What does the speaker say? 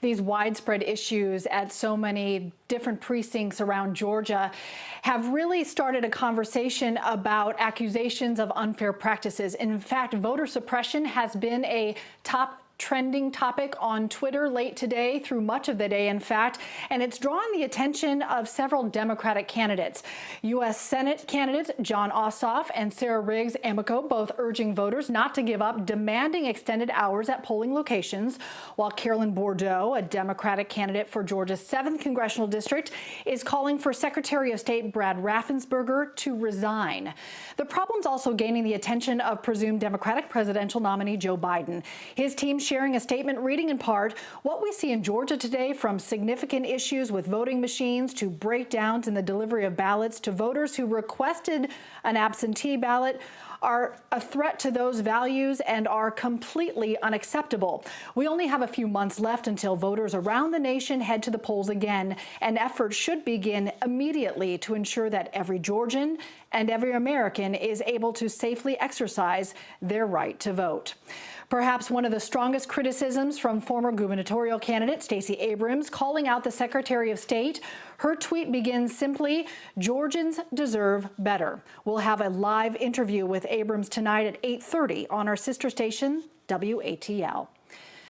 These widespread issues at so many different precincts around Georgia have really started a conversation about accusations of unfair practices. In fact, voter suppression has been a top trending topic on Twitter late today, through much of the day, in fact, and it's drawn the attention of several Democratic candidates. U.S. Senate candidates Jon Ossoff and Sarah Riggs Amico both urging voters not to give up, demanding extended hours at polling locations, while Carolyn Bourdeaux, a Democratic candidate for Georgia's 7th congressional district, is calling for Secretary of State Brad Raffensperger to resign. The problem's also gaining the attention of presumed Democratic presidential nominee Joe Biden. His team sharing a statement reading in part what we see in Georgia today, from significant issues with voting machines to breakdowns in the delivery of ballots to voters who requested an absentee ballot, are a threat to those values and are completely unacceptable. We only have a few months left until voters around the nation head to the polls again, and efforts should begin immediately to ensure that every Georgian and every American is able to safely exercise their right to vote. Perhaps one of the strongest criticisms from former gubernatorial candidate Stacey Abrams, calling out the Secretary of State. Her tweet begins simply, "Georgians deserve better." We'll have a live interview with Abrams tonight at 8:30 on our sister station, WATL.